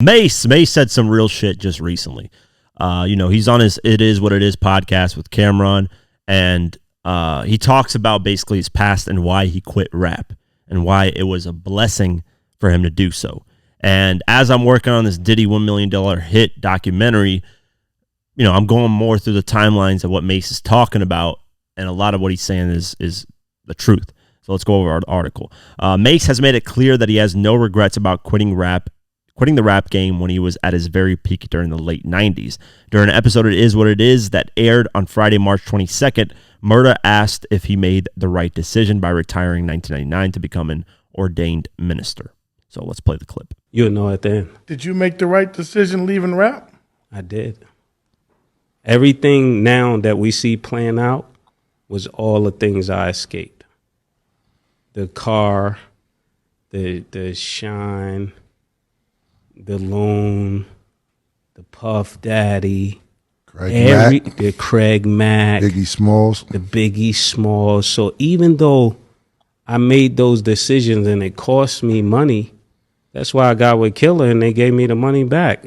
Mase said some real shit just recently. He's on his It Is What It Is podcast with Cameron, and he talks about basically his past and why he quit rap and why it was a blessing for him to do so. And as I'm working on this Diddy $1 million hit documentary, I'm going more through the timelines of what Mase is talking about, and a lot of what he's saying is the truth. So let's go over our article. Mase has made it clear that he has no regrets about quitting the rap game when he was at his very peak during the late 90s. During an episode It Is What It Is that aired on Friday, March 22nd, Murda asked if he made the right decision by retiring in 1999 to become an ordained minister. So let's play the clip. You'll know at the end. Did you make the right decision leaving rap? I did. Everything now that we see playing out was all the things I escaped. The car, the shine, the loan, the Puff Daddy, the Craig Mack, Biggie Smalls, the Biggie Smalls. So even though I made those decisions and it cost me money, that's why I got with Killer and they gave me the money back.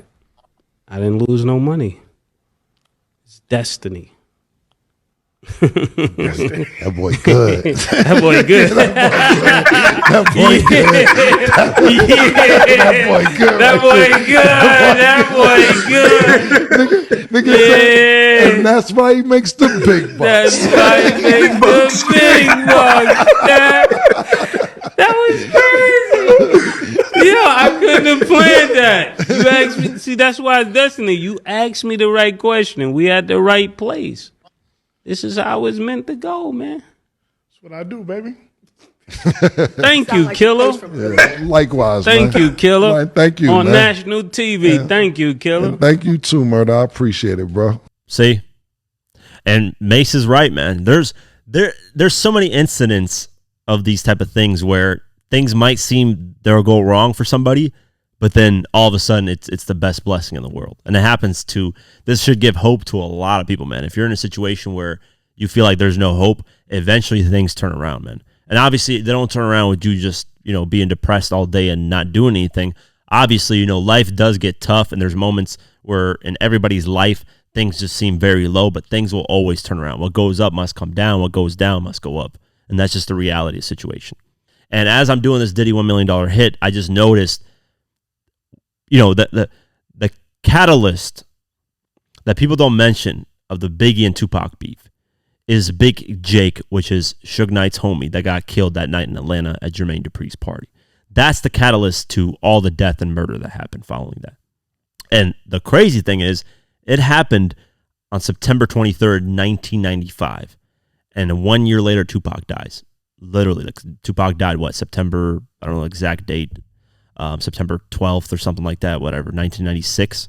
I didn't lose no money. It's destiny. That boy good. That boy good. That boy good. Nigga said, and that's why he makes the big bucks. That's why he makes the big bucks. That was crazy. I couldn't have planned that. You asked me. See, that's why it's destiny. You asked me the right question. We at the right place. This is how it's meant to go, man. That's what I do, baby. Thank you, Killer. Yeah, likewise, Thank you, Killer. Man, thank you, on man. national TV. Yeah. Thank you, Killer. And thank you too, Murda. I appreciate it, bro. See? And Mase is right, man. There's so many incidents of these type of things where things might seem they'll go wrong for somebody, but then all of a sudden it's the best blessing in the world. And it happens this should give hope to a lot of people, man. If you're in a situation where you feel like there's no hope, eventually things turn around, man. And obviously they don't turn around with you just, being depressed all day and not doing anything. Obviously, life does get tough, and there's moments where in everybody's life things just seem very low, but things will always turn around. What goes up must come down. What goes down must go up. And that's just the reality of the situation. And as I'm doing this Diddy $1 million hit, I just noticed the catalyst that people don't mention of the Biggie and Tupac beef is Big Jake, which is Suge Knight's homie that got killed that night in Atlanta at Jermaine Dupri's party. That's the catalyst to all the death and murder that happened following that. And the crazy thing is, it happened on September 23rd, 1995. And 1 year later, Tupac dies. Literally, Tupac died, September, I don't know the exact date, September 12th or something like that, 1996.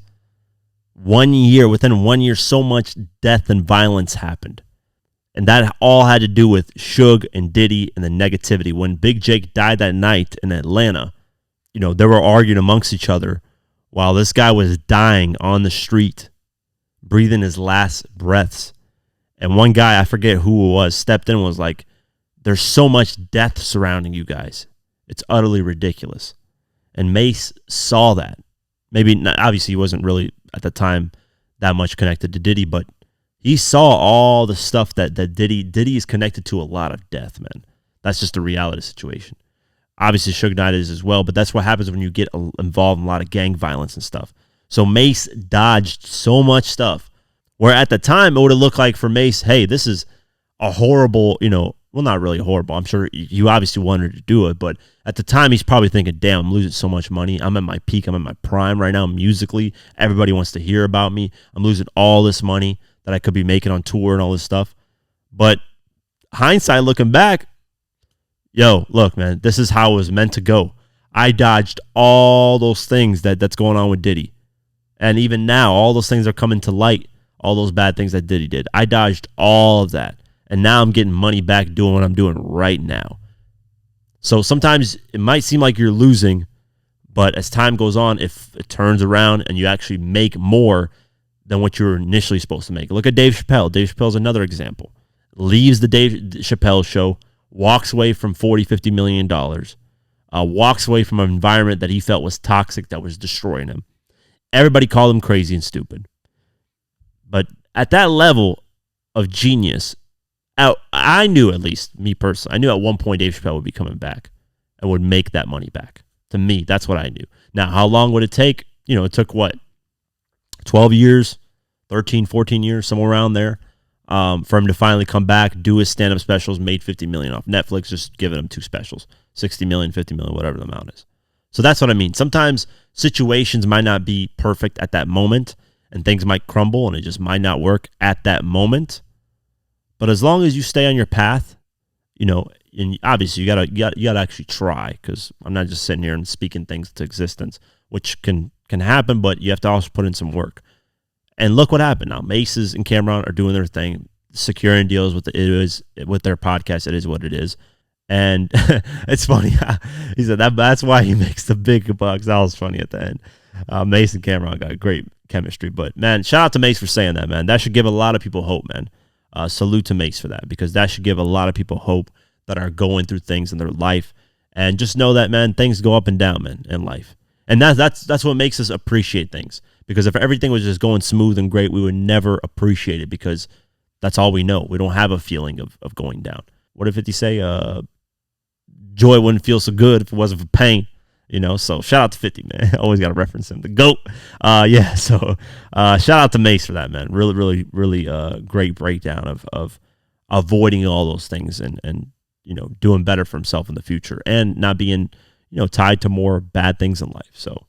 1 year, within 1 year, so much death and violence happened. And that all had to do with Suge and Diddy and the negativity. When Big Jake died that night in Atlanta, they were arguing amongst each other while this guy was dying on the street, breathing his last breaths. And one guy, I forget who it was, stepped in and was like, there's so much death surrounding you guys. It's utterly ridiculous. And Mase saw that. Maybe not, obviously he wasn't really at the time that much connected to Diddy, but he saw all the stuff that Diddy is connected to a lot of death, man. That's just the reality of the situation. Obviously Suge Knight is as well, but that's what happens when you get involved in a lot of gang violence and stuff. So Mase dodged so much stuff where at the time it would have looked like for Mase, hey, this is a horrible, well, not really horrible. I'm sure you obviously wanted to do it, but at the time he's probably thinking, damn, I'm losing so much money. I'm at my peak. I'm at my prime right now musically. Everybody wants to hear about me. I'm losing all this money that I could be making on tour and all this stuff. But hindsight looking back, look, man, this is how it was meant to go. I dodged all those things that's going on with Diddy. And even now, all those things are coming to light, all those bad things that Diddy did. I dodged all of that. And now I'm getting money back doing what I'm doing right now. So sometimes it might seem like you're losing, but as time goes on, if it turns around and you actually make more than what you were initially supposed to make. Look at Dave Chappelle. Dave Chappelle's another example. Leaves the Dave Chappelle show, walks away from $40-50 million, walks away from an environment that he felt was toxic, that was destroying him. everybody called him crazy and stupid. But at that level of genius, I knew, at least me personally, I knew at one point Dave Chappelle would be coming back and would make that money back. To me, that's what I knew. Now, how long would it take? It took what? 12 years, 13, 14 years, somewhere around there, for him to finally come back, do his stand-up specials, made $50 million off Netflix, just giving him 2 specials, $60 million, $50 million, whatever the amount is. So that's what I mean. Sometimes situations might not be perfect at that moment, and things might crumble, and it just might not work at that moment. But as long as you stay on your path, and obviously you gotta actually try, because I'm not just sitting here and speaking things to existence, which can happen, but you have to also put in some work. And look what happened now. Mase and Cameron are doing their thing, securing deals with with their podcast. It is what it is. And it's funny. He said that's why he makes the big bucks. That was funny at the end. Mase and Cameron got great chemistry. But, man, shout out to Mase for saying that, man. That should give a lot of people hope, man. Salute to Mase for that, because that should give a lot of people hope that are going through things in their life. And just know that, man, things go up and down, man, in life. And that's what makes us appreciate things. Because if everything was just going smooth and great, we would never appreciate it, because that's all we know. We don't have a feeling of going down. What did 50 say? Joy wouldn't feel so good if it wasn't for pain. So shout out to 50, man. Always got to reference him, the GOAT. So shout out to Mase for that, man. Really, really, really great breakdown of avoiding all those things and doing better for himself in the future, and not being tied to more bad things in life. So